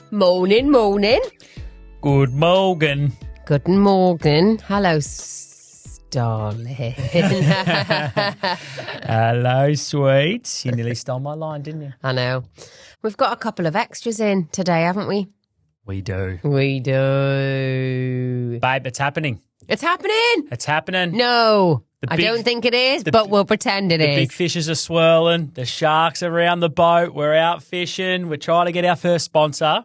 Morning. Good morning. Good morning. Hello, darling. Hello, sweets. You nearly stole my line, didn't you? I know. We've got a couple of extras in today, haven't we? We do. We do. Babe, it's happening. It's happening. It's happening. No, I don't think it is, but we'll pretend it is. The big fishes are swirling. The sharks are around the boat. We're out fishing. We're trying to get our first sponsor.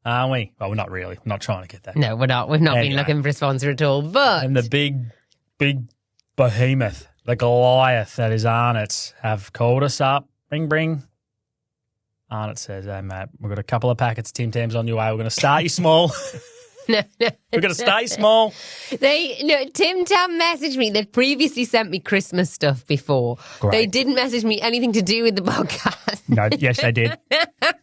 Aren't we? Well, we're not really. We're not trying to get that. No, we're not. We've not been looking for a sponsor at all. But And the big behemoth, the Goliath that is Arnott's, have called us up. Bring. Arnott says, hey, mate, we've got a couple of packets of Timtams on your way. We're going to start you small. No. We're going to start you small. Tim Tam messaged me. They've previously sent me Christmas stuff before. Great. They didn't message me anything to do with the podcast. No, yes, they did.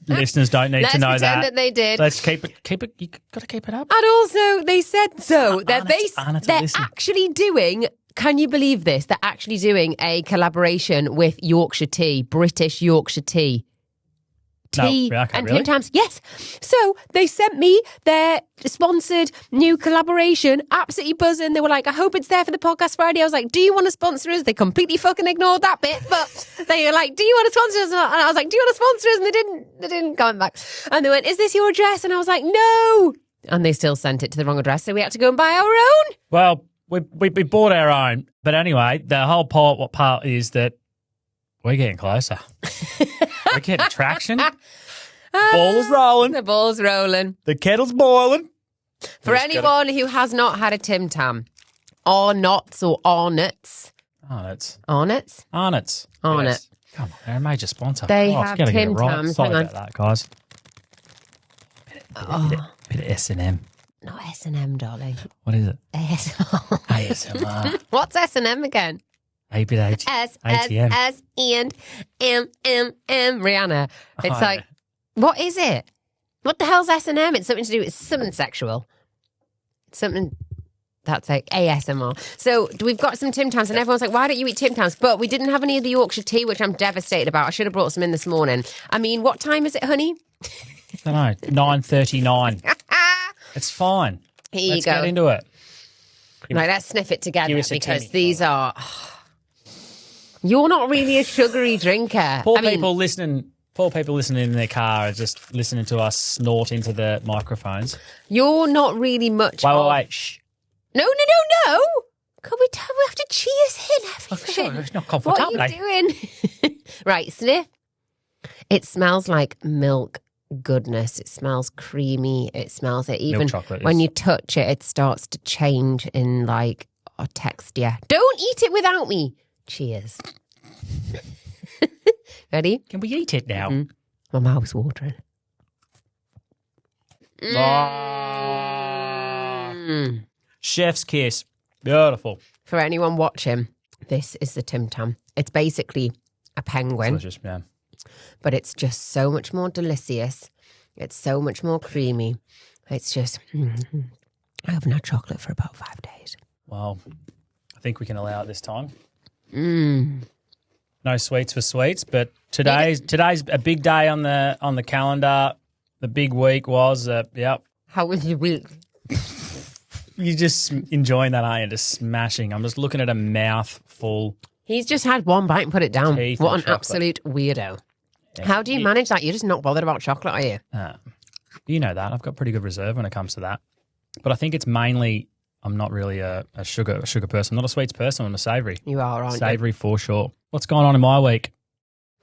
Listeners don't need to know Let's pretend that they did. Let's keep it. You got to keep it up. And also, they said so. That Arnott's they're listen. actually doing, can you believe this? They're actually doing a collaboration with Yorkshire Tea, British Yorkshire Tea. Okay, and really? Timtams. Yes. So they sent me their sponsored new collaboration. Absolutely buzzing. They were like, I hope it's there for the podcast Friday. I was like, do you want to sponsor us? They completely fucking ignored that bit. But they were like, do you want to sponsor us? And I was like, do you want to sponsor us? And they didn't come back. And they went, is this your address? And I was like, no. And they still sent it to the wrong address. So we had to go and buy our own. Well, we bought our own. But anyway, the whole part is that we're getting closer. We're getting traction. Ball is rolling. The ball's rolling. The kettle's boiling. For anyone who has not had a Tim Tam, Arnott's or Arnott's. Arnott's. Arnott's? Arnott's. Arnott. Yes. Come on, they're a major sponsor. They I've have gotta get it Tim right. Tams. Sorry Hang about that, guys. Bit of S&M. Not S&M, darling. What is it? ASMR. ASMR. What's S&M again? ABH. S, ATM. S, and M. Rihanna. It's like, yeah. what is it? What the hell's S&M? It's something to do with something sexual. Something... That's like ASMR. So we've got some Tim Tams and everyone's like, why don't you eat Tim Tams? But we didn't have any of the Yorkshire tea, which I'm devastated about. I should have brought some in this morning. I mean, what time is it, honey? I don't know. 9:39. It's fine. Here Let's you go. get into it. Right, let's sniff it together Give us a because Timmy. these are... You're not really a sugary drinker. Poor people listening in their car are just listening to us snort into the microphones. You're not really much Wait. Shh. No. Can we have to cheers in everything? It's not comfortable. What are you doing? Right, sniff. It smells like milk goodness. It smells creamy. It smells it. Even chocolate when is- you touch it, it starts to change in like a texture. Don't eat it without me. Cheers. Ready? Can we eat it now? My mouth's watering. Chef's kiss. Beautiful. For anyone watching, this is the Tim Tam. It's basically a penguin, Delicious, yeah. but it's just so much more delicious. It's so much more creamy. It's just, I haven't had chocolate for about 5 days. Well, I think we can allow it this time. No sweets for sweets, but today's a big day on the calendar. The big week was, How was your week? You're just enjoying that, aren't you? Just smashing. I'm just looking at a mouthful. He's just had one bite and put it down. Teeth What and an chocolate. absolute weirdo. Yeah. How do you manage that? You're just not bothered about chocolate, are you? You know that. I've got pretty good reserve when it comes to that. But I think it's mainly, I'm not really a sugar person. I'm not a sweets person. I'm a savoury. You are, aren't you? Savoury for sure. What's going on in my week?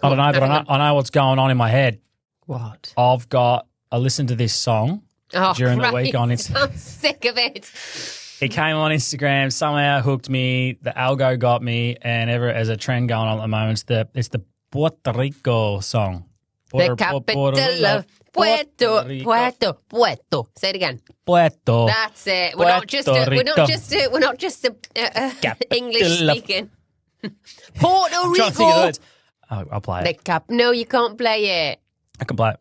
I don't know, but I know what's going on in my head. What? I listened to this song during the week on Instagram. I'm sick of it. It came on Instagram, somehow hooked me, the algo got me, and as a trend going on at the moment, it's the Puerto Rico song. The capital of Puerto. Say it again. Puerto. That's it. We're not just English speaking. Puerto I'm trying to think of the Rico. words. I'll play it. No, you can't play it. I can play it.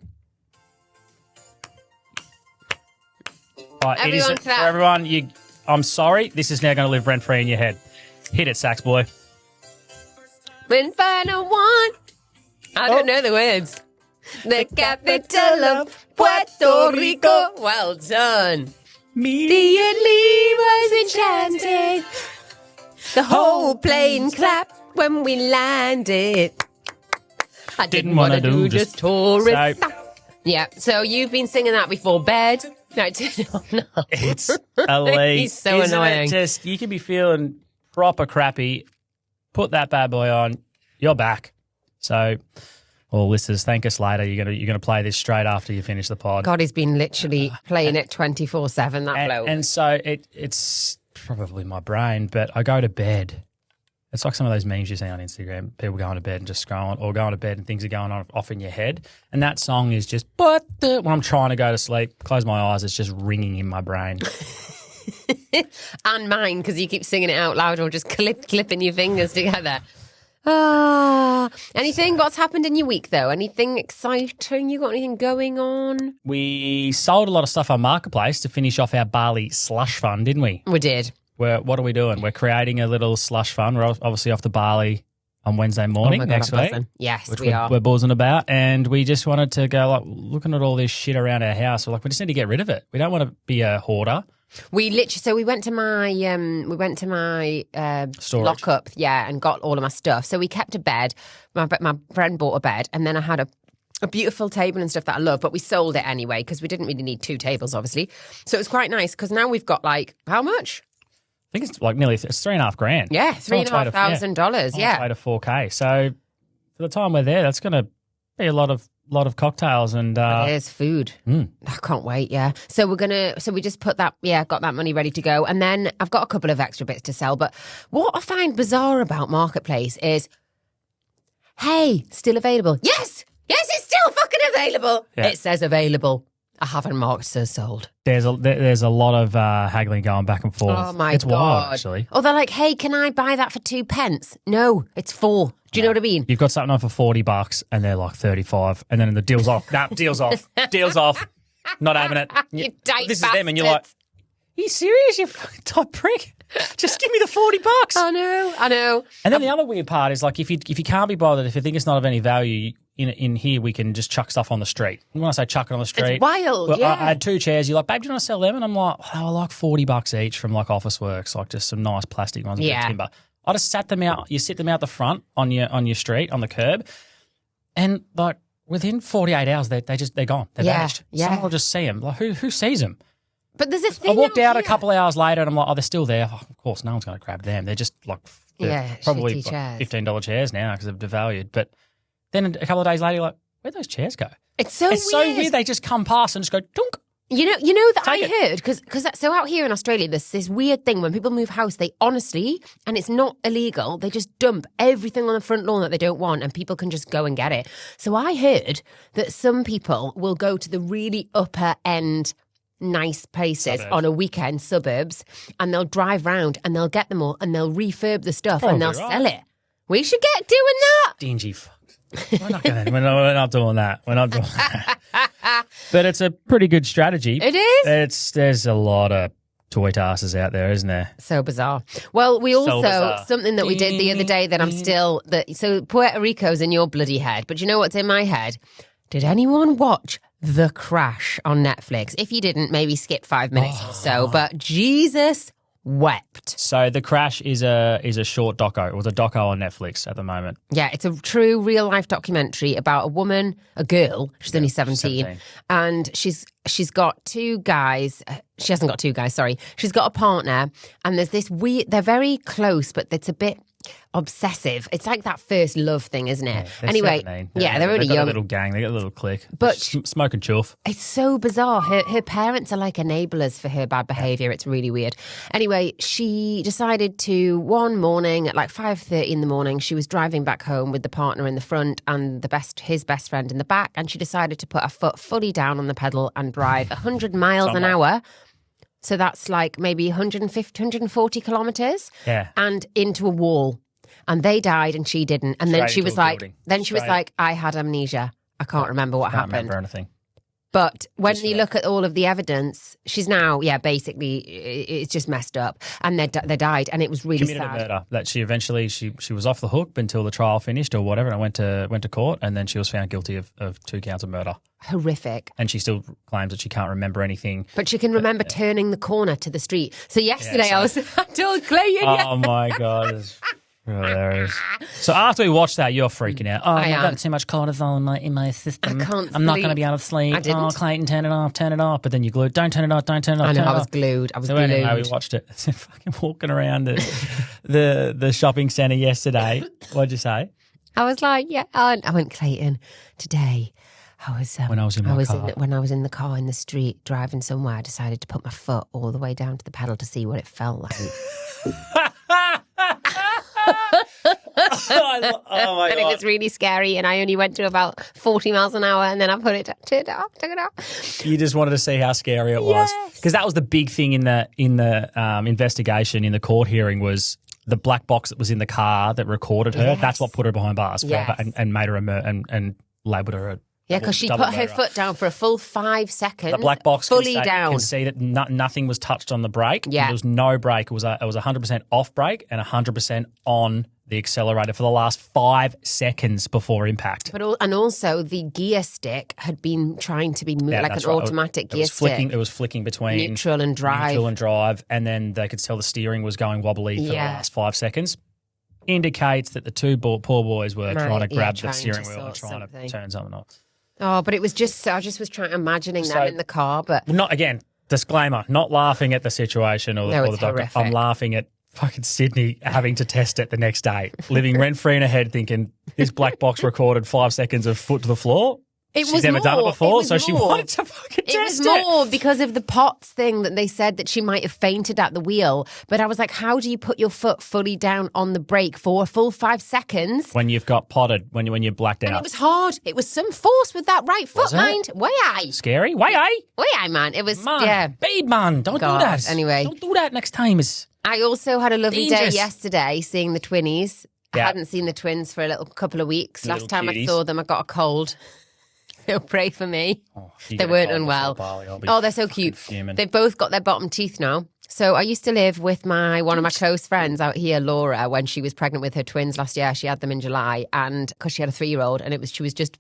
All right, Everyone for clap. everyone, I'm sorry. This is now going to live rent-free in your head. Hit it, sax boy. When final one. I don't know the words. The capital of Puerto Rico. Well done. Immediately was enchanted. The whole plane clapped when we landed. I didn't want to do just tourist stuff. Yeah, so you've been singing that before bed. No, no. It's elite. He's so annoying. Just, you can be feeling proper crappy. Put that bad boy on. You're back. So, well, listeners, thank us later. You're gonna play this straight after you finish the pod. God, he's been literally playing it 24/7. That bloke. And so it's probably my brain, but I go to bed. It's like some of those memes you see on Instagram, people going to bed and just scrolling, or going to bed and things are going on off in your head. And that song is just, when I'm trying to go to sleep, close my eyes, it's just ringing in my brain. And mine, because you keep singing it out loud or just clipping your fingers together. Anything? What's happened in your week, though? Anything exciting? You got anything going on? We sold a lot of stuff on Marketplace to finish off our Bali slush fund, didn't we? We did. What are we doing? We're creating a little slush fund. We're obviously off to Bali on Wednesday morning next week. Yes, which we are. We're buzzing about. And we just wanted to go, like, looking at all this shit around our house. We're like, we just need to get rid of it. We don't want to be a hoarder. We went to my Storage. lockup, and got all of my stuff. So we kept a bed. My friend bought a bed, and then I had a beautiful table and stuff that I love, but we sold it anyway because we didn't really need 2 tables, obviously. So it was quite nice because now we've got how much? I think it's like nearly it's $3,500. Yeah, $3,500. Yeah, way to 4K. So for the time we're there, that's going to be a lot of cocktails and there's food. I can't wait. Yeah, so we just put that. Yeah, got that money ready to go, and then I've got a couple of extra bits to sell. But what I find bizarre about Marketplace is, hey, still available? Yes, it's still fucking available. Yeah. It says available. I haven't marked says sold. There's a lot of haggling going back and forth. Oh my it's God. wild, actually. Oh, they're like, hey, can I buy that for 2 pence? No, it's 4. Do you know what I mean? You've got something on for $40 and they're like 35, and then the deal's off. Nah, deal's off. Deal's off. Not having it. You tight This bastards. is them, and you're like, are you serious? You fucking top prick. Just give me the $40. I know. And then the other weird part is, like, if you can't be bothered, if you think it's not of any value, in here we can just chuck stuff on the street. When I say chuck it on the street, it's wild. Well, yeah. I had 2 chairs. You're like, babe, do you want to sell them? And I'm like, they were like $40 each from like Office Works, like just some nice plastic ones, with timber. I just sat them out. You sit them out the front on your street on the curb, and like within 48 hours they're gone. They're vanished. Someone will just see them. Like who sees them? But there's a thing. I walked out a couple of hours later and I'm like, oh, they're still there. Oh, of course, no one's going to grab them. They're just like probably like $15 chairs now because they've devalued. But then a couple of days later, you're like, where'd those chairs go? It's so weird. They just come past and just go dunk. You know that I heard, because so out here in Australia, there's this weird thing when people move house, they honestly, and it's not illegal, they just dump everything on the front lawn that they don't want and people can just go and get it. So I heard that some people will go to the really upper end nice places on a weekend, suburbs, and they'll drive round and they'll get them all and they'll refurb the stuff and they'll sell it. We should get doing that. Dingy fucks. We're not doing that. We're not doing that. But it's a pretty good strategy. It is. There's a lot of toy tasses out there, isn't there? So bizarre. Well, we also, something that we did the other day that I'm still, so Puerto Rico's in your bloody head, but you know what's in my head? Did anyone watch The Crash on Netflix? If you didn't, maybe skip 5 minutes or so, but Jesus wept. So The Crash is a short doco. It was a doco on Netflix at the moment. Yeah, it's a true real life documentary about a girl. She's only 17, and she's got 2 guys. She hasn't got 2 guys. Sorry, she's got a partner, and there's this weird. They're very close, but it's a bit obsessive. It's like that first love thing, isn't it? Yeah, anyway, 17. they're really got young. A little gang. They got a little clique. But smoke and chuff. It's so bizarre. Her parents are like enablers for her bad behaviour. It's really weird. Anyway, she decided to, one morning at like 5:30 in the morning, she was driving back home with the partner in the front and his best friend in the back, and she decided to put her foot fully down on the pedal and drive 100 miles an hour. So that's like maybe 150, 140 kilometres. Yeah. And into a wall. And they died and she didn't. And then she was like, I had amnesia. I can't remember what happened. Can't remember anything. But when Just you for look at all of the evidence, she's now, basically, it's just messed up. And they died, and it was really Committed sad. a murder. That she eventually she was off the hook until the trial finished or whatever, and went to court, and then she was found guilty of 2 counts of murder. Horrific. And she still claims that she can't remember anything. But she can remember turning the corner to the street. So yesterday I told Clayton. Oh my God. It's hilarious. So after we watched that, you're freaking out. Oh, I've got too much cortisol in my system. I can't I'm not sleep. going to be able to sleep. I didn't. Oh, Clayton, turn it off. But then you glued, don't turn it off, don't turn it off. I know, turn it I was off. glued. I was So glued. anyway, we watched it. Fucking walking around the shopping centre yesterday. What'd you say? I was like, I went, Clayton, today I was When I was in my car. when I was in the car in the street driving somewhere, I decided to put my foot all the way down to the pedal to see what it felt like. Oh my And it was really scary, and I only went to about 40 miles an hour, and then I took it off. You just wanted to see how scary it was, because that was the big thing in the investigation in the court hearing was the black box that was in the car that recorded her. Yes. That's what put her behind bars forever and made her and labelled her. Because she put her foot down for a full 5 seconds. The black box fully down. can see that nothing was touched on the brake. Yeah. There was no brake. It was 100% off brake and 100% on the accelerator for the last 5 seconds before impact. But and also the gear stick had been trying to be like an automatic gear stick. It was flicking between neutral and drive. And then they could tell the steering was going wobbly for the last 5 seconds. Indicates that the two poor boys were trying to grab the steering wheel and trying to turn something off. Oh, but it was just, I just was imagining them in the car, but... Not, again, disclaimer, not laughing at the situation or the doctor. Horrific. I'm laughing at fucking Sydney having to test it the next day, living rent-free in her head thinking this black box recorded 5 seconds of foot to the floor. She's never done it before, so she wanted to fucking test it. It was more because of the POTS thing that they said that she might have fainted at the wheel. But I was like, how do you put your foot fully down on the brake for a full 5 seconds? When you've got potted, when you're blacked out. And it was hard. It was some force with that right foot, mind. Way aye. Scary? Way aye, man. It was, man. Babe, man. Don't do that. Anyway. Don't do that next time. I also had a lovely dangerous. day yesterday seeing the twinnies. Yeah. I hadn't seen the twins for a couple of weeks. Little Last time cuties. I saw them, I got a cold. So pray for me. Oh, they weren't unwell. They're so cute. Fuming. They've both got their bottom teeth now. So I used to live with one of my close friends out here, Laura, when she was pregnant with her twins last year. She had them in July, and because she had a 3-year-old, and she was just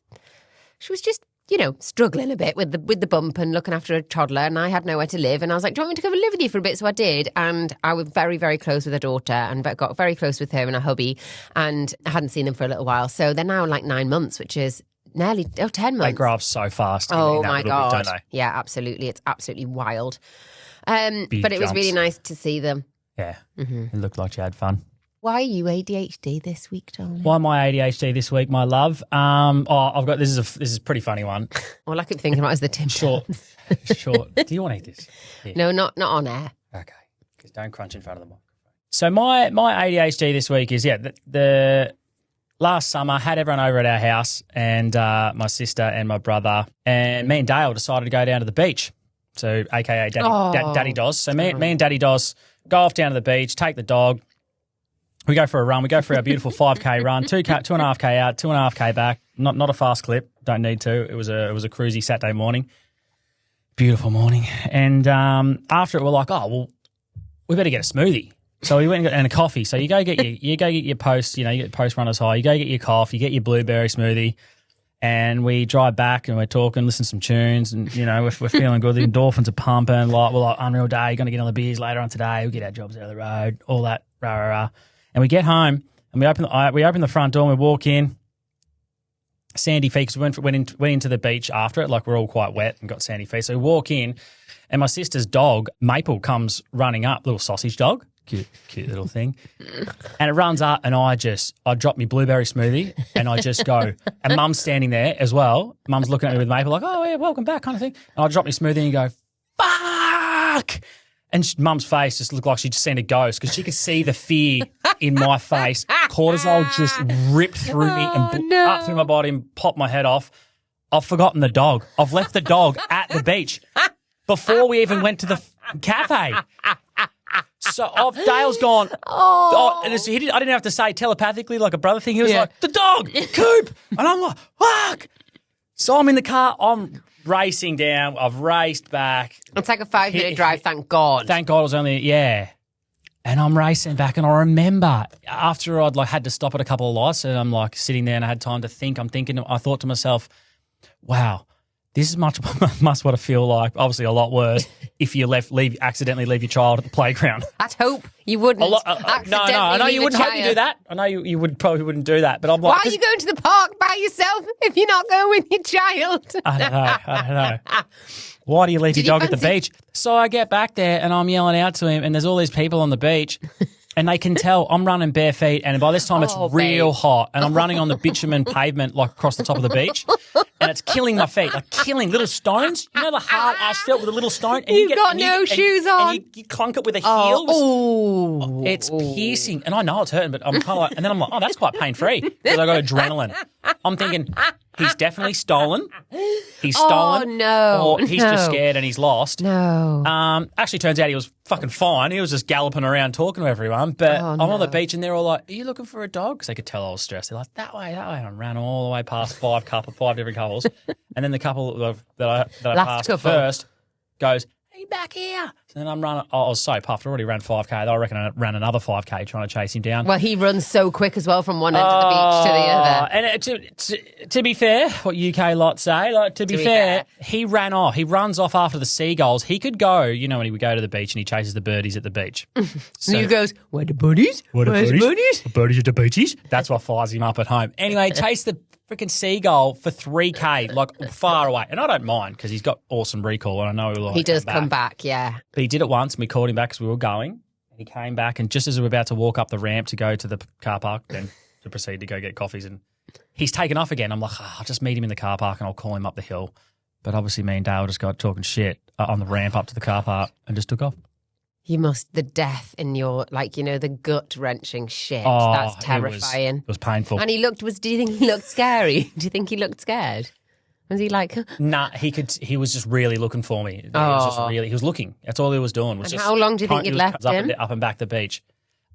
struggling a bit with the bump and looking after a toddler, and I had nowhere to live, and I was like, do you want me to come and live with you for a bit? So I did, and I was very, very close with her daughter and got very close with her and her hubby, and I hadn't seen them for a little while. So they're now like 9 months, which is nearly 10 months. They grow up so fast. Oh in that my little God. bit, don't they? Yeah, absolutely. It's absolutely wild. But it was jumps. really nice to see them. Yeah. It looked like you had fun. Why are you ADHD this week, darling? Why am I ADHD this week, my love? I've got this is a pretty funny one. All I keep thinking about is the Timtams. Short. Do you want to eat this? Here. No, not on air. Okay. Because don't crunch in front of the microphone. So my ADHD this week is the last summer had everyone over at our house, and my sister and my brother and me and Dale decided to go down to the beach. So AKA Daddy Doz. So me and Daddy Doz go off down to the beach, take the dog. We go for a run. We go for our beautiful 5K run, 2.5K out, 2.5K back. Not a fast clip. Don't need to. It was a cruisy Saturday morning. Beautiful morning. And after it, we're like, oh well, we better get a smoothie. So we went and a coffee. So you go get your post. You get post runners high. You go get your coffee. You get your blueberry smoothie. And we drive back and we're talking, listen to some tunes, and we're feeling good. The endorphins are pumping. Like we're like, unreal day. Going to get on the beers later on today. We get our jobs out of the road. All that rah rah rah. And we get home and we open the front door and we walk in. Sandy feet, because we went into the beach after it, like we're all quite wet and got sandy feet. So we walk in, and my sister's dog Maple comes running up, little sausage dog, cute little thing, and it runs up, and I drop me blueberry smoothie, and I just go, and Mum's standing there as well. Mum's looking at me with Maple like, oh yeah, welcome back, kind of thing. And I drop me smoothie and go, fuck. And Mum's face just looked like she'd just seen a ghost, because she could see the fear in my face. Cortisol just ripped through me and up through my body and popped my head off. I've forgotten the dog. I've left the dog at the beach before we even went to the cafe. So Dale's gone. And I didn't have to say telepathically like a brother thing. He was like, the dog, Coop. And I'm like, fuck. So I'm in the car. I'm racing down. I've raced back. It's like a 5-minute drive, thank God. Thank God it was only, And I'm racing back, and I remember after I'd had to stop at a couple of lights, and I'm sitting there, and I had time to think. I thought to myself, "Wow, this is must what it feel like. Obviously, a lot worse if you accidentally leave your child at the playground." I'd hope you wouldn't. No, I know you wouldn't hope you do that. I know you would probably wouldn't do that, but I'm why are you going to the park by yourself if you're not going with your child? I don't know. Why do you leave your dog at the beach? So I get back there and I'm yelling out to him, and there's all these people on the beach, and they can tell I'm running bare feet, and by this time it's real hot, and I'm running on the bitumen pavement across the top of the beach, and it's killing my feet, killing little stones. You know the hard asphalt with a little stone? And You've got no shoes on. And you clunk it with a heel. Oh. It's piercing. And I know it's hurting, but I'm kind of and then I'm like, oh, that's quite pain-free because I got adrenaline. I'm thinking, he's definitely stolen. He's stolen. Oh, no. Or he's just scared and he's lost. No. Actually, turns out he was fucking fine. He was just galloping around talking to everyone. But I'm on the beach and they're all like, are you looking for a dog? Because they could tell I was stressed. They're like, that way. And I ran all the way past five different couples. And then the couple that I passed first goes, hey, back here. And then I'm running. I was so puffed. I already ran 5K. I reckon I ran another 5K trying to chase him down. Well, he runs so quick as well from one end of the beach to the other. And to be fair, what UK lot say, to be fair, he ran off. He runs off after the seagulls. He could go, when he would go to the beach and he chases the birdies at the beach. So he goes, where the birdies? Where the birdies? The birdies at the beaches. That's what fires him up at home. Anyway, chase the freaking seagull for 3K, far away. And I don't mind because he's got awesome recall, and I know he'll he does come back, yeah. But he did it once, and we called him back because we were going. He came back, and just as we were about to walk up the ramp to go to the car park, then to proceed to go get coffees, and he's taken off again. I'm like, I'll just meet him in the car park and I'll call him up the hill. But obviously me and Dale just got talking shit on the ramp up to the car park and just took off. The death in your, the gut-wrenching shit. That's terrifying. It was painful. And do you think he looked scary? Do you think he looked scared? Was he like... Nah, he was just really looking for me. He was looking. That's all he was doing. How long do you think you'd left him? Up and back the beach.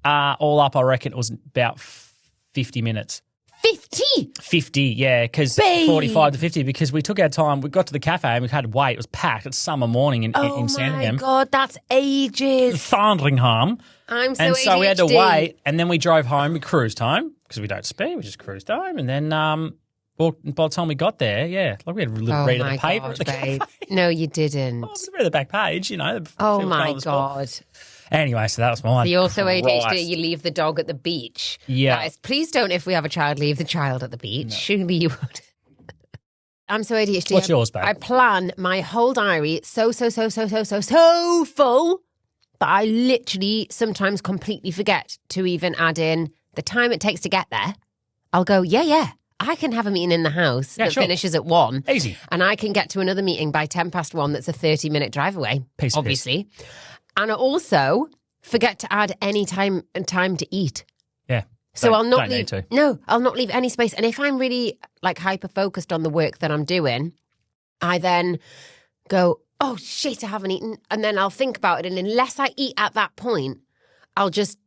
All up, I reckon it was about 50 minutes. 50? 50, yeah, because 45 to 50, because we took our time. We got to the cafe and we had to wait. It was packed. It's summer morning in Sandringham. Oh, my God, that's ages. Sandringham. I'm so And ADHD. so we had to wait, and then we drove home. We cruised home because we don't speed. We just cruised home, and then by the time we got there, we had to read the paper. God, babe. No, you didn't. I read the back page, Oh, my God. Anyway, so that was mine. So you're so ADHD, you leave the dog at the beach. Yeah. Guys, please don't, if we have a child, leave the child at the beach. No. Surely you would. I'm so ADHD. What's yours, babe? I plan my whole diary so full, but I literally sometimes completely forget to even add in the time it takes to get there. I'll go, I can have a meeting in the house that finishes at 1. Easy. And I can get to another meeting by 1:10 that's a 30-minute drive away, obviously. And I also forget to add any time to eat. Yeah. So I'll not leave. No, I'll not leave any space. And if I'm really hyper focused on the work that I'm doing, I then go, oh shit, I haven't eaten. And then I'll think about it. And unless I eat at that point, I'll just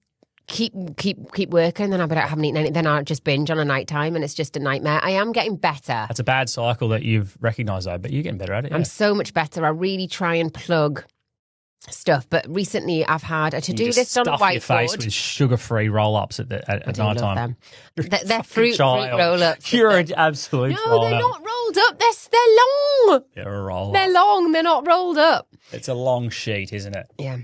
keep working. Then I haven't eaten anything. Then I'll just binge on a nighttime, and it's just a nightmare. I am getting better. That's a bad cycle that you've recognised, though, but you're getting better at it. Yeah. I'm so much better. I really try and plug stuff, but recently I've had a to-do list on a whiteboard. Stuff your face with sugar-free roll-ups at night time. They're fruit roll-ups. You're an absolute No, they're not rolled up. They're long. They're a roll-up. They're long. They're not rolled up. It's a long sheet, isn't it? Yeah.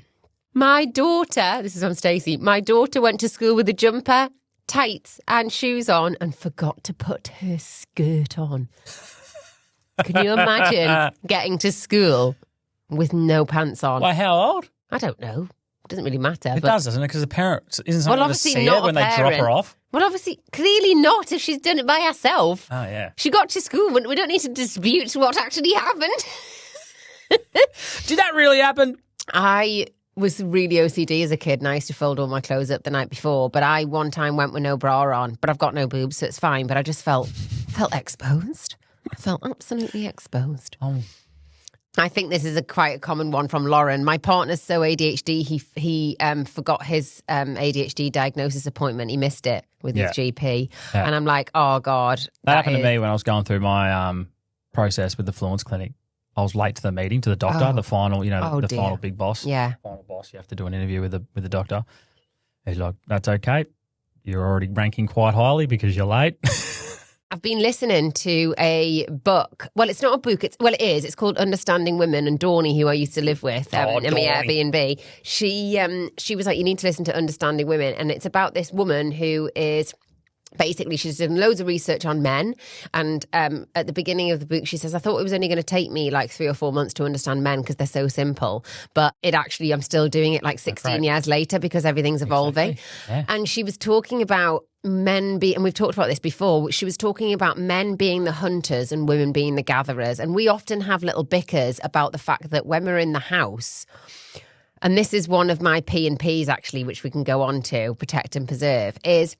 My daughter, this is from Stacey, my daughter went to school with a jumper, tights and shoes on and forgot to put her skirt on. Can you imagine getting to school with no pants on? Why, how old? I don't know. It doesn't really matter. It does, doesn't it? Because the parents isn't something to see her when they drop her off. Well, obviously, clearly not if she's done it by herself. Oh, yeah. She got to school. We don't need to dispute what actually happened. Did that really happen? I was really OCD as a kid, and I used to fold all my clothes up the night before. But I one time went with no bra on, but I've got no boobs, so it's fine. But I just felt exposed. I felt absolutely exposed. Oh. I think this is quite a common one from Lauren. My partner's so ADHD, he forgot his ADHD diagnosis appointment. He missed it with his GP. Yeah. And I'm like, oh, God. That happened to me when I was going through my process with the Fluence Clinic. I was late to the meeting, to the doctor, the final, the dear. final big boss. Yeah. Final boss. You have to do an interview with the doctor. He's like, that's okay. You're already ranking quite highly because you're late. I've been listening to a book. Well, it's not a book. It is. It's called Understanding Women. And Dawny, who I used to live with in my Airbnb, she was like, you need to listen to Understanding Women. And it's about this woman who is... Basically, she's done loads of research on men. And at the beginning of the book, she says, I thought it was only going to take me like 3 or 4 months to understand men because they're so simple. But I'm still doing it like 16 years later because everything's evolving. Exactly. Yeah. And she was talking about and we've talked about this before, she was talking about men being the hunters and women being the gatherers. And we often have little bickers about the fact that when we're in the house... And this is one of my P&Ps, actually, which we can go on to, protect and preserve, is...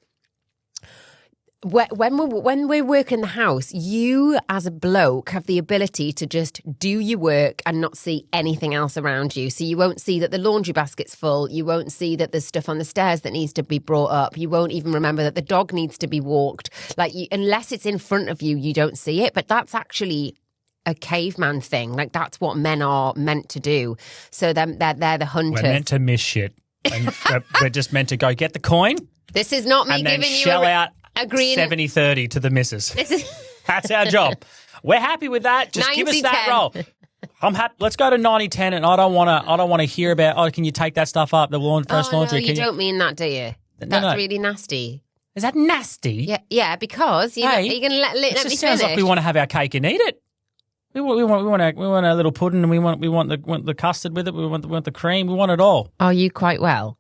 When we work in the house, you as a bloke have the ability to just do your work and not see anything else around you. So you won't see that the laundry basket's full. You won't see that there's stuff on the stairs that needs to be brought up. You won't even remember that the dog needs to be walked. Unless it's in front of you, you don't see it. But that's actually a caveman thing. Like, that's what men are meant to do. So they're the hunters. We're meant to miss shit. And we're just meant to go get the coin. This is not me and then giving you shell out agreeing 70-30 to the missus. That's our job. We're happy with that. Just give us that role. I'm happy. Let's go to 90-10, and I don't want to hear about. Oh, can you take that stuff up the first laundry? No, you don't mean that, do you? That's really nasty. Is that nasty? Yeah, because you're going to let me finish. Sounds like we want to have our cake and eat it. We want a little pudding, and we want the custard with it. We want the cream. We want it all. Are you quite well?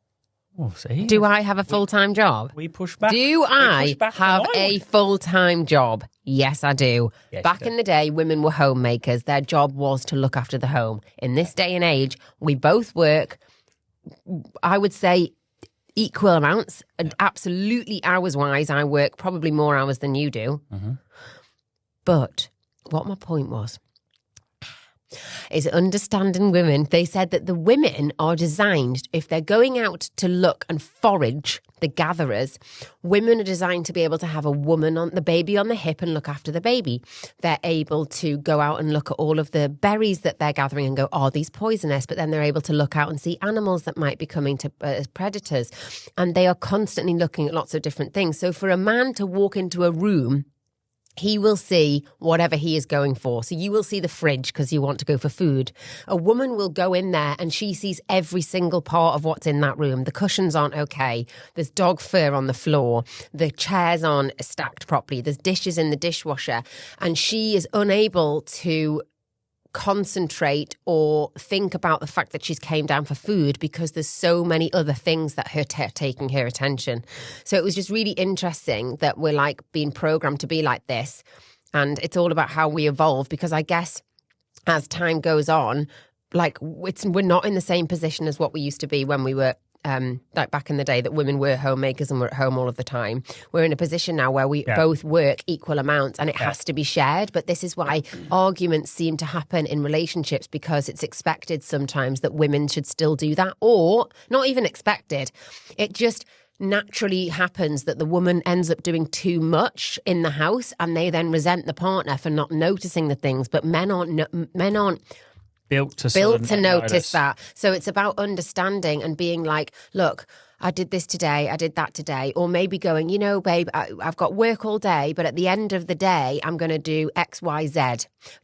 Oh, see. Do I have a full-time job? We push back. Do I have a full-time job? Yes, I do. Yes, Back in the day, women were homemakers. Their job was to look after the home. In this day and age, we both work, I would say, equal amounts. And absolutely hours-wise, I work probably more hours than you do. Mm-hmm. But what my point was, is understanding women. They said that the women are designed, if they're going out to look and forage, the gatherers, women are designed to be able to have a woman on the baby on the hip and look after the baby. They're able to go out and look at all of the berries that they're gathering and go, oh, these poisonous, but then they're able to look out and see animals that might be coming to as predators. And they are constantly looking at lots of different things. So for a man to walk into a room, he will see whatever he is going for. So you will see the fridge because you want to go for food. A woman will go in there and she sees every single part of what's in that room. The cushions aren't okay. There's dog fur on the floor. The chairs aren't stacked properly. There's dishes in the dishwasher. And she is unable to concentrate or think about the fact that she's came down for food because there's so many other things that are taking her attention. So it was just really interesting that we're like being programmed to be like this, and it's all about how we evolve, because I guess as time goes on, like we're not in the same position as what we used to be when we were like back in the day, that women were homemakers and were at home all of the time. We're in a position now where we both work equal amounts and it has to be shared. But this is why arguments seem to happen in relationships, because it's expected sometimes that women should still do that, or not even expected. It just naturally happens that the woman ends up doing too much in the house and they then resent the partner for not noticing the things. But men aren't built to notice that. So it's about understanding and being like, look, I did this today, I did that today. Or maybe going, you know, babe, I've got work all day, but at the end of the day, I'm going to do X, Y, Z.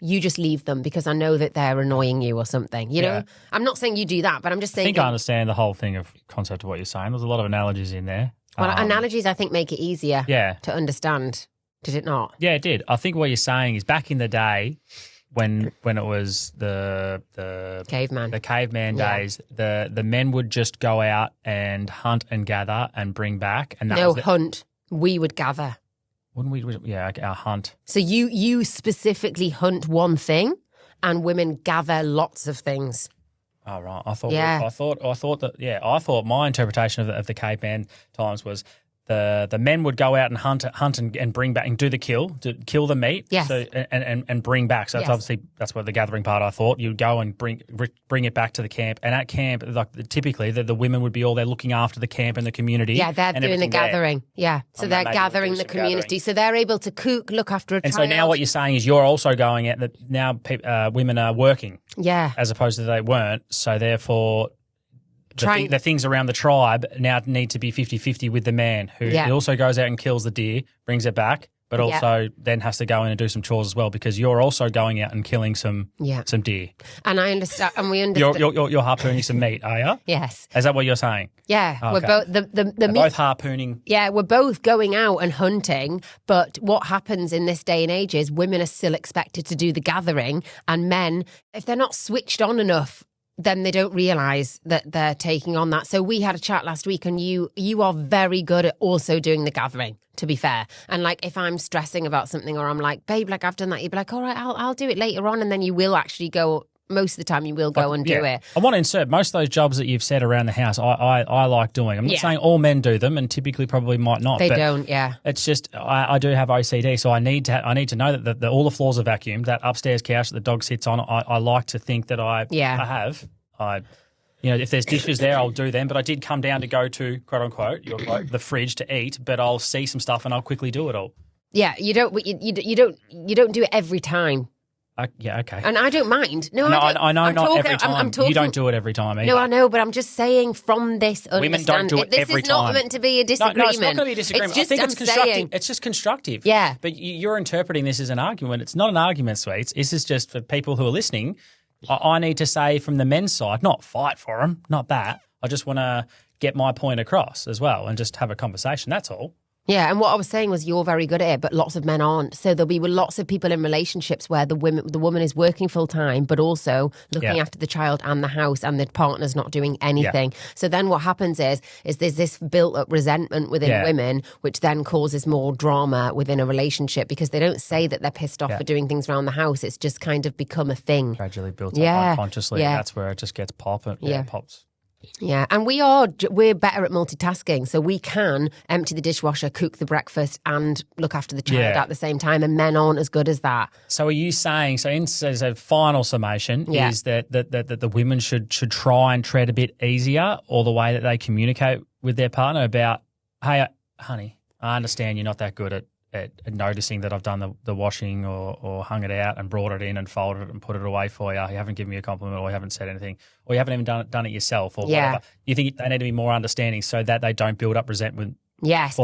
You just leave them because I know that they're annoying you or something. You know, I'm not saying you do that, but I'm just saying. I think I understand the whole thing of concept of what you're saying. There's a lot of analogies in there. Well, analogies, I think, make it easier to understand. Did it not? Yeah, it did. I think what you're saying is back in the day, when it was the caveman days, the men would just go out and hunt and gather and bring back. And hunt. We would gather. Wouldn't we? Yeah, our hunt. So you specifically hunt one thing, and women gather lots of things. Oh right, I thought my interpretation of the caveman times was the men would go out and hunt and bring back and do the kill the meat. Yes. So, and bring back. So that's obviously that's what the gathering part I thought. You'd go and bring it back to the camp. And at camp, like typically the women would be all there looking after the camp and the community. Yeah, they're doing the gathering. There. Yeah. So they're gathering the community. Gathering. So they're able to cook, look after a child. And so now what you're saying is you're also going at that now women are working. Yeah. As opposed to they weren't. So therefore the things around the tribe now need to be 50-50 with the man who also goes out and kills the deer, brings it back, but also then has to go in and do some chores as well because you're also going out and killing some deer. And I understand, and we understand. You're harpooning some meat, are you? Yes. Is that what you're saying? Yeah, okay. We're both They're both harpooning. Yeah, we're both going out and hunting. But what happens in this day and age is women are still expected to do the gathering, and men, if they're not switched on enough, then they don't realise that they're taking on that. So we had a chat last week and you are very good at also doing the gathering, to be fair. And like if I'm stressing about something or I'm like, babe, like I've done that, you'd be like, all right, I'll do it later on. And then you will actually go, most of the time you will go and do it. I want to insert most of those jobs that you've said around the house, I like doing. I'm not saying all men do them and typically probably might not. They don't, It's just I do have OCD, so I need to know that all the floors are vacuumed, that upstairs couch that the dog sits on, I like to think that I have. If there's dishes there, I'll do them. But I did come down to go to, quote unquote, the fridge to eat, but I'll see some stuff and I'll quickly do it all. Yeah, you don't do it every time. Okay. And I don't mind. I know not every time. You don't do it every time either. No, I know, but I'm just saying from this women don't do it every time. This is not meant to be a disagreement. No, it's not going to be a disagreement. I think it's constructive. It's just constructive. Yeah. But you're interpreting this as an argument. It's not an argument, Sweets. This is just for people who are listening. I need to say from the men's side, not fight for them, not that. I just want to get my point across as well and just have a conversation. That's all. Yeah, and what I was saying was you're very good at it, but lots of men aren't. So there'll be lots of people in relationships where the woman is working full time, but also looking after the child and the house, and the partner's not doing anything. Yeah. So then what happens is there's this built up resentment within women, which then causes more drama within a relationship because they don't say that they're pissed off for doing things around the house. It's just kind of become a thing. Gradually built up unconsciously. Yeah. That's where it just gets popping. Yeah, pops. Yeah, and we're better at multitasking, so we can empty the dishwasher, cook the breakfast, and look after the child at the same time, and men aren't as good as that. So are you saying, as a final summation, is that the women should try and tread a bit easier, or the way that they communicate with their partner about, hey, honey, I understand you're not that good at noticing that I've done the washing or hung it out and brought it in and folded it and put it away for you. You haven't given me a compliment or you haven't said anything or you haven't even done it yourself or whatever. You think they need to be more understanding so that they don't build up resentment? Yes.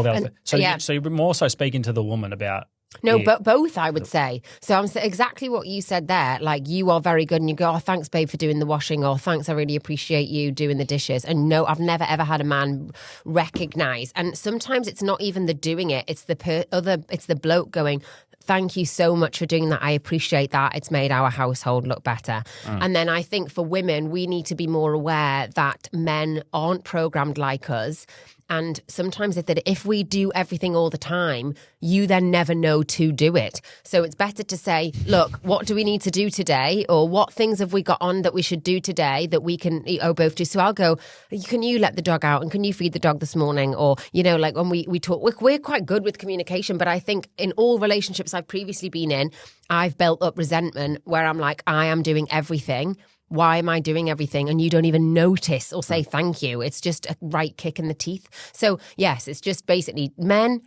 So you're more so speaking to the woman about... No, but both, I would say. So I'm exactly what you said there. Like, you are very good and you go, oh, thanks, babe, for doing the washing, or thanks, I really appreciate you doing the dishes. And no, I've never, ever had a man recognise. And sometimes it's not even the doing it. It's it's the bloke going, thank you so much for doing that. I appreciate that. It's made our household look better. And then I think for women, we need to be more aware that men aren't programmed like us. And sometimes if we do everything all the time, you then never know to do it. So it's better to say, look, what do we need to do today? Or what things have we got on that we should do today that we can both do? So I'll go, can you let the dog out? And can you feed the dog this morning? Or, like when we talk, we're quite good with communication. But I think in all relationships I've previously been in, I've built up resentment where I'm like, I am doing everything. Why am I doing everything? And you don't even notice or say thank you. It's just a right kick in the teeth. So, yes, it's just basically men,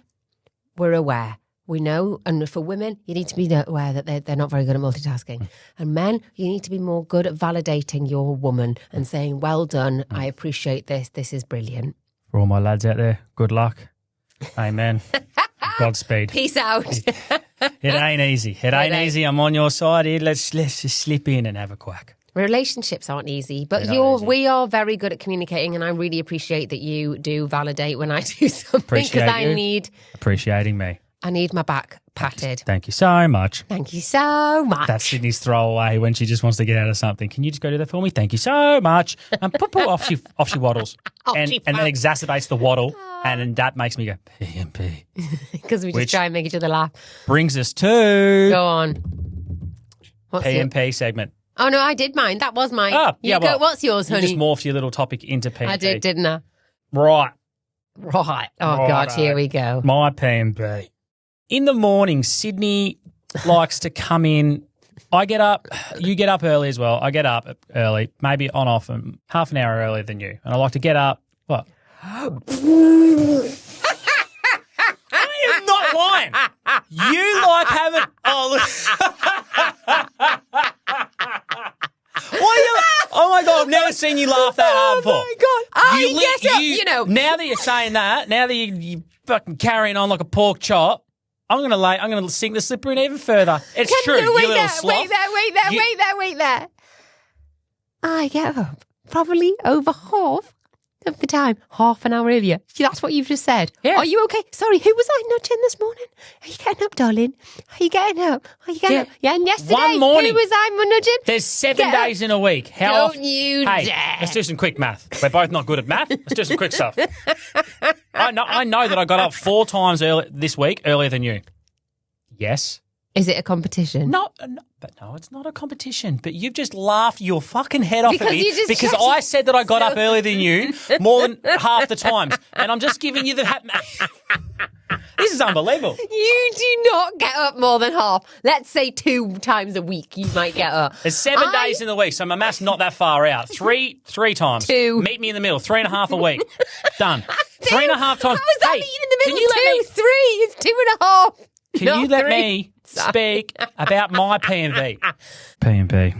we're aware. We know. And for women, you need to be aware that they're not very good at multitasking. And men, you need to be more good at validating your woman and saying, well done, I appreciate this. This is brilliant. For all my lads out there, good luck. Amen. Godspeed. Peace out. It ain't easy. It ain't easy. I'm on your side here. Let's just slip in and have a quack. Relationships aren't easy, but we are very good at communicating, and I really appreciate that you do validate when I do something because I need appreciating me. I need my back patted. Thank you so much. Thank you so much. That's Sydney's throwaway when she just wants to get out of something. Can you just go do that for me? Thank you so much. And off she waddles, and then exacerbates the waddle, and that makes me go PMP because we just try and make each other laugh. Brings us to go on. What's PMP segment. Oh, no, I did mine. That was mine. Oh, What's yours, honey? You just morphed your little topic into PMP. I did, didn't I? Right. Right. Oh, God, here we go. My P&B. In the morning, Sydney likes to come in. I get up. You get up early as well. I get up early, maybe on off, half an hour earlier than you. And I like to get up. What? I am not lying. You like having. Oh my God! I've never seen you laugh that hard before. Oh my God! Now that you're saying that, now that you fucking carrying on like a pork chop, I'm gonna sink the slipper in even further. It's true. You little sloth. Wait there. I get up probably over half of the time, half an hour earlier. That's what you've just said. Yeah. Are you okay? Sorry, who was I nudging this morning? Are you getting up, darling? Are you getting up? Yeah. Up? Yeah, and yesterday, One morning. who was I nudging? There's 7 days in a week. How Don't often? you Hey, dare. let's do some quick math. We're both not good at math. Let's do some quick stuff. I know that I got up 4 times this week, earlier than you. Yes. Is it a competition? No, it's not a competition. But you've just laughed your fucking head off Because at me you just because checked- I said that I got up earlier than you more than half the times, and I'm just giving you the. This is unbelievable. You do not get up more than half. Let's say 2 times a week you might get up. There's 7 days in the week, so my math's not that far out. Three times. 2. Meet me in the middle. 3.5 a week. Done. 3.5 times. How is that Hey, meeting in the middle? can you let me? 3. It's 2.5. Can not you let 3. me speak about my P&B? P&B.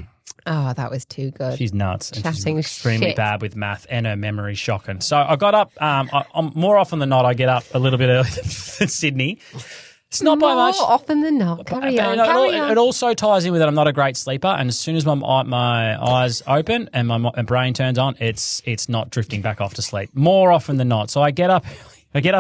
Oh, that was too good. She's nuts. And she's Chatting extremely shit. bad with math, and her memory's shocking. So I got up. I'm more often than not, I get up a little bit earlier than Sydney. It's not by much. More often than not. Carry on. It also ties in with that I'm not a great sleeper, and as soon as my eyes open and my brain turns on, it's not drifting back off to sleep. More often than not. So I get up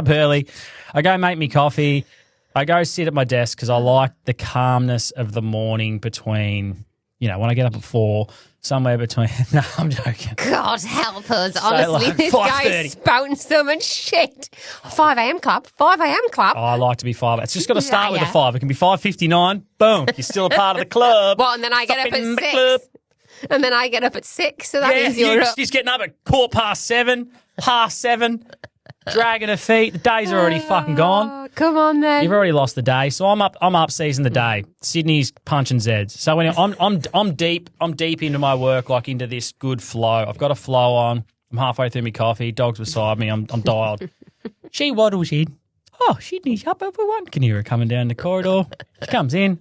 early. I go make me coffee. I go sit at my desk because I like the calmness of the morning between, when I get up at 4, somewhere between. No, I'm joking. God help us. Honestly, like this 5:30. guy's spouting so much shit. 5 a.m. club. 5 a.m. club. Oh, I like to be 5. It's just got to start with a Yeah. 5. It can be 5:59. Boom. You're still a part of the club. What? And then I get up Fucking at the 6. club. And then I get up at 6. So that means you're up. She's getting up at 7:15, 7:30, dragging her feet. The day's already fucking gone. Oh, come on then. You've already lost the day, so I'm up seizing the day. Sydney's punching Zeds. So when I'm deep into my work, like into this good flow. I've got a flow on. I'm halfway through my coffee. Dog's beside me. I'm dialed. She waddles in. Oh, Sydney's up, everyone. Can hear her coming down the corridor. She comes in.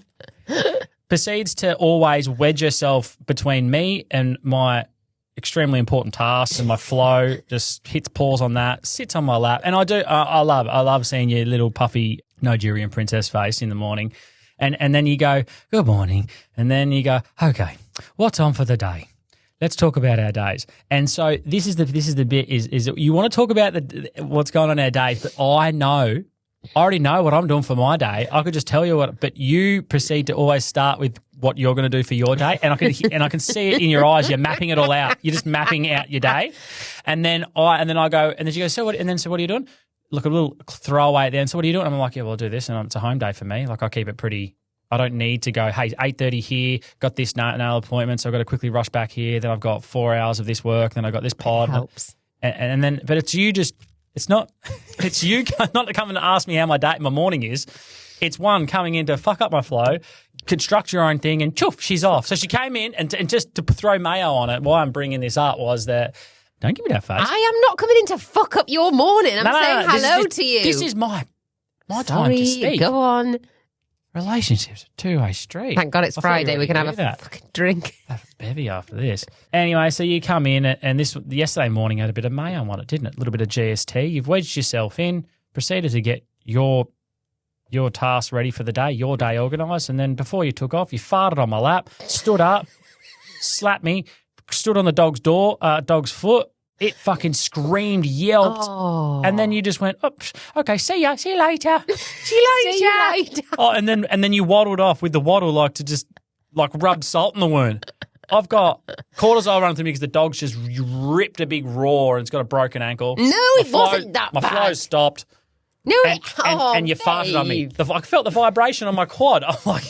Proceeds to always wedge herself between me and my extremely important tasks, and my flow just hits pause on that, sits on my lap, and I love seeing your little puffy Nigerian princess face in the morning, and then you go, good morning, and then you go, okay, what's on for the day? Let's talk about our days. And so this is the bit is that you want to talk about what's going on in our days, but I already know what I'm doing for my day. I could just tell you but you proceed to always start with what you're going to do for your day, and I can see it in your eyes. You're mapping it all out. You're just mapping out your day, and then I go, and then she goes, so what are you doing? Look, a little throwaway at the end. So what are you doing? I'm like, yeah, well, I'll do this, and it's a home day for me. Like I keep it pretty. I don't need to go, hey, 8:30 here, got this nail appointment, so I've got to quickly rush back here. Then I've got 4 hours of this work. Then I've got this pod. Helps. And then, but it's you just. It's not. It's you not coming to ask me how my morning is. It's one coming in to fuck up my flow, construct your own thing, and choof, she's off. So she came in, and just to throw mayo on it, why I'm bringing this up was that, don't give me that face. I am not coming in to fuck up your morning. I'm saying hello to you. This is my time to speak. Go on. Relationships, two-way street. Thank God it's I thought you Friday. We already can have knew a that. fucking drink. Have a bevy after this. Anyway, so you come in, and yesterday morning had a bit of mayo on it, didn't it? A little bit of GST. You've wedged yourself in, proceeded to get your tasks ready for the day, your day organised, and then before you took off, you farted on my lap, stood up, slapped me, stood on the dog's foot. It fucking screamed, yelped, and then you just went, oh, okay, see you later. See you later. Oh, and then you waddled off with the waddle, like to just like rub salt in the wound. I've got cortisol running through me because the dog's just ripped a big roar and it's got a broken ankle. No, it wasn't that my bad. flow stopped. No, And you farted on me. I felt the vibration on my quad. I'm like,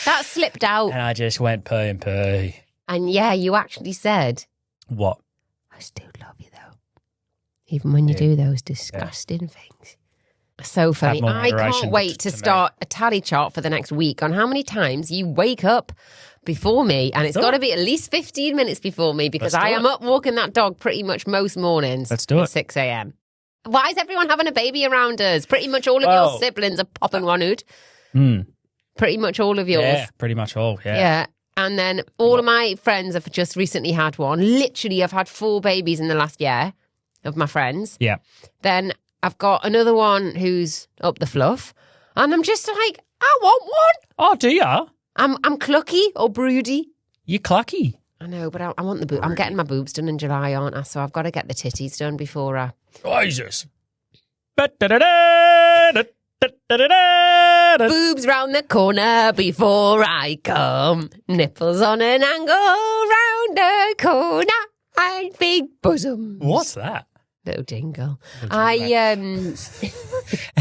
that slipped out. and I just went pee and pee. And yeah, you actually said, What? I still love you though. even when you do those disgusting things. So funny. more I moderation can't wait to to start a tally chart for the next week on how many times you wake up before me, and it's got to be at least 15 minutes before me because I am up walking that dog pretty much most mornings. Let's do it. At 6 a.m. Why is everyone having a baby around us? Pretty much all of your siblings are popping one hood. Pretty much all of yours. Yeah, pretty much all. Yeah. Yeah. And then all of my friends have just recently had one. Literally, I've had 4 babies in the last year of my friends. Yeah. Then I've got another one who's up the fluff. And I'm just like, I want one. Oh, do ya? I'm clucky or broody. You're clucky. I know, but I want the boob. I'm getting my boobs done in July, aren't I? So I've got to get the titties done before I... Jesus. Boobs round the corner before I come. Nipples on an angle round the corner. And big bosom. What's that? Little jingle.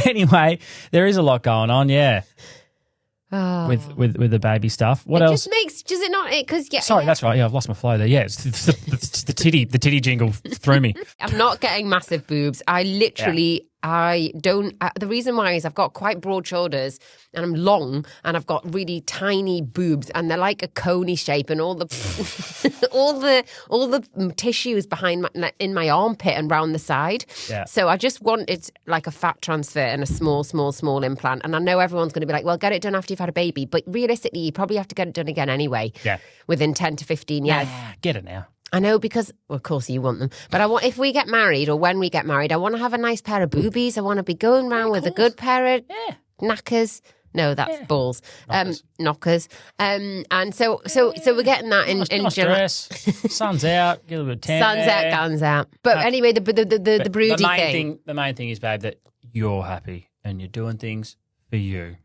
Anyway, there is a lot going on, yeah. Oh. With the baby stuff. What else? Just makes, does it not? Because Sorry, that's right. Yeah, I've lost my flow there. Yeah, it's the titty jingle threw me. I'm not getting massive boobs. I literally, I don't. The reason why is I've got quite broad shoulders and I'm long and I've got really tiny boobs and they're like a coney shape and all the all the tissue is behind in my armpit and round the side. Yeah. So I just wanted like a fat transfer and a small implant. And I know everyone's going to be like, well, get it done after you've had a baby, but realistically, you probably have to get it done again anyway. Yeah. Within 10 to 15 years. Get it now. I know because, well, of course, you want them. But I want, if we get married or when we get married, I want to have a nice pair of boobies. I want to be going around with a good pair of knackers. No, that's balls. Knockers. And so we're getting that in nice July. Dress. Sun's out. Get a little bit of tan. Sun's out, guns out. But anyway, the broody thing. The main thing is, babe, that you're happy and you're doing things for you.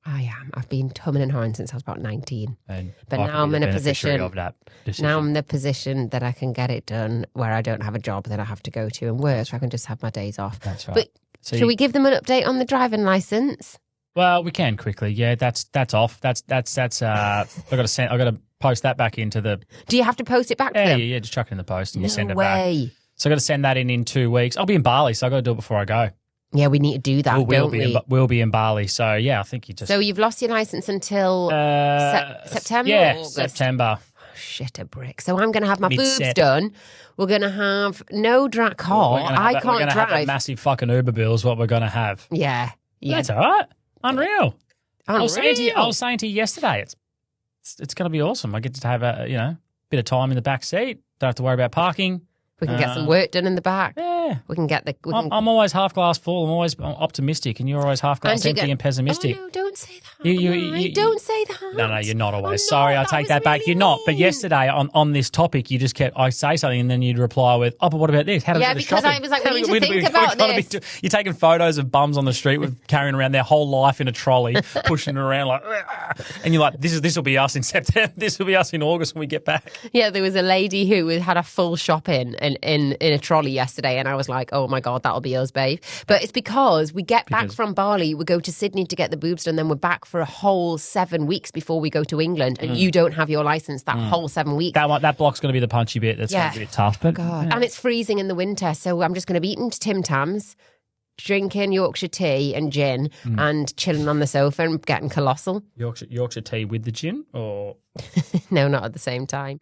I am. I've been humming and hawing since I was about 19. But now I'm in a position of that decision. Now I'm in the position that I can get it done where I don't have a job that I have to go to and work. I can just have my days off. That's right. But shall we give them an update on the driving license? Well, we can quickly. Yeah, that's off. That's I got to post that back into the. Do you have to post it back to them? Yeah, just chuck it in the post and you send it way. back. So I got to send that in 2 weeks. I'll be in Bali, so I got to do it before I go. Yeah, we need to do that, don't we? We'll be in Bali, so yeah, I think you just. So you've lost your license until September. Yeah, or August? September. Oh, shit a brick. So I'm going to have my boobs Mid-Sep. done. We're going to have no drag car. I can't We're gonna drive. have a massive fucking Uber bill is what we're going to have. Yeah. That's all right. Unreal. I was saying to you yesterday, it's going to be awesome. I get to have a bit of time in the back seat. Don't have to worry about parking. We can get some work done in the back. Yeah. We can get the. I'm always half glass full. I'm always optimistic, and you're always half glass empty and pessimistic. Oh, no, don't say that. You don't say that. No, you're not always. Oh, Sorry, no, I take was that back. really You're not. But mean. yesterday on this topic, you just kept. I say something, and then you'd reply with, "Oh, but what about this? How do we Yeah, do the because shopping? I was like, we need to think about this. You're taking photos of bums on the street with carrying around their whole life in a trolley, pushing it around like, and you're like, this will be us in September. This will be us in August when we get back. Yeah, there was a lady who had a full shopping in a trolley yesterday, and I was like, oh my God, that'll be us, babe. But it's because we get back from Bali, we go to Sydney to get the boobs done, then we're back for a whole 7 weeks before we go to England, and you don't have your license that whole 7 weeks. That block's going to be the punchy bit. That's going to be a bit tough. But God. And it's freezing in the winter, so I'm just going to be eating Timtams, drinking Yorkshire tea and gin, and chilling on the sofa and getting colossal. Yorkshire tea with the gin, or no, not at the same time.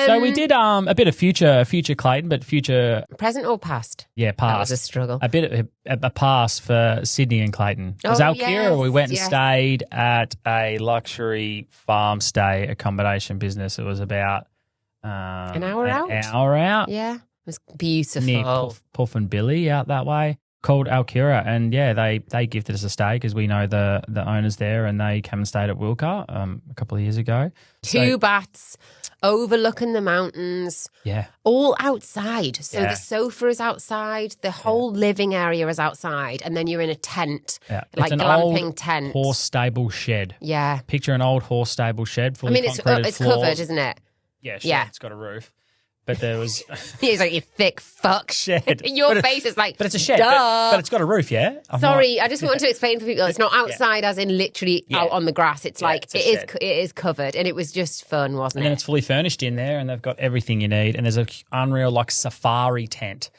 So we did a bit of future Clayton, but future present or past. Yeah, past. That was a struggle. A bit of a pass for Sydney and Clayton. It was Alkira. We went and stayed at a luxury farm stay accommodation business. It was about an hour out. Yeah, it was beautiful. Near Puff and Billy out that way. Called Alkira, and yeah, they gifted us a stay because we know the owners there, and they came and stayed at Wilcar a couple of years ago. 2 bats overlooking the mountains. Yeah, all outside. So the sofa is outside, the whole living area is outside, and then you're in a tent, like it's an glamping old tent, horse stable shed. Yeah, picture an old horse stable shed. Fully it's floors. covered, isn't it? Yeah, it's got a roof. But there was... He's like, you thick fuck. Shed. Your face is like, but it's a shed. But it's got a roof, yeah? Sorry, I just want to explain for people. It's not outside as in literally out on the grass. It's like, it is covered. And it was just fun, wasn't it? And then it's fully furnished in there, and they've got everything you need. And there's a unreal like safari tent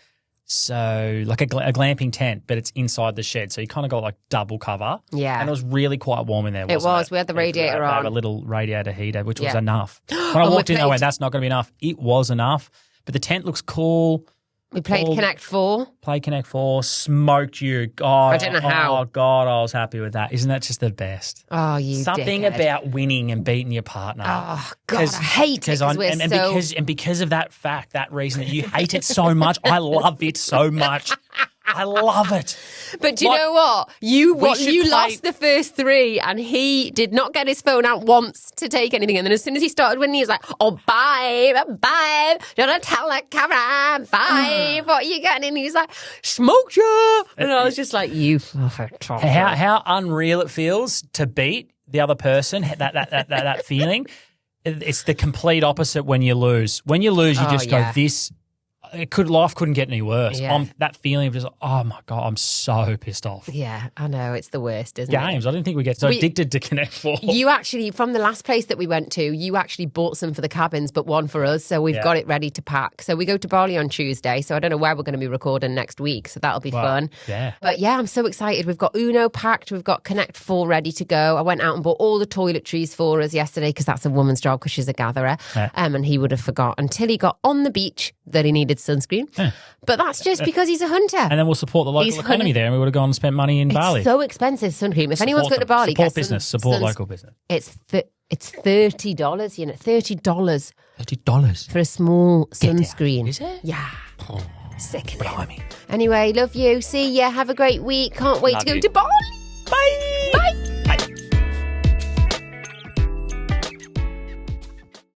So like a glamping tent, but it's inside the shed. So you kind of got like double cover. Yeah. And it was really quite warm in there, wasn't it? was. We had the radiator We had on. a little radiator heater, which was Yeah. enough. When I walked in, I went, that's not going to be enough. It was enough. But the tent looks cool. We played Connect 4. Played Connect 4, smoked you. God, I don't know how. Oh, God, I was happy with that. Isn't that just the best? Oh, you Something dickhead. about winning and beating your partner. Oh, God, I hate it because we're so... because of that fact, that reason that you hate it so much, I love it so much. I love it. But do you know what? You lost the first 3 and he did not get his phone out once to take anything. And then as soon as he started winning, he was like, oh, babe, you're a telecamera, babe, what are you getting? And he's like, smoked you. And I was just like, you fucking troll. How unreal it feels to beat the other person, that feeling. It's the complete opposite when you lose. When you lose, you just go, life couldn't get any worse. Yeah. That feeling of just, oh my God, I'm so pissed off. Yeah, I know. It's the worst, isn't it? Games. I didn't think we get so addicted to Connect 4. You actually, from the last place that we went to, you actually bought some for the cabins, but one for us. So we've got it ready to pack. So we go to Bali on Tuesday. So I don't know where we're going to be recording next week. So that'll be fun. Yeah. But yeah, I'm so excited. We've got Uno packed. We've got Connect 4 ready to go. I went out and bought all the toiletries for us yesterday because that's a woman's job because she's a gatherer. Yeah. And he would have forgot until he got on the beach that he needed sunscreen. Yeah. But that's just because he's a hunter. And then we'll support the local economy there and we would have gone and spent money in Bali. It's so expensive, sun cream. If anyone's going to Bali, support local business. It's $30, you know, $30. $30 for a small sunscreen. Is it? Yeah. Oh, sick. Blimey. Anyway, love you. See ya. Have a great week. Can't wait to go to Bali.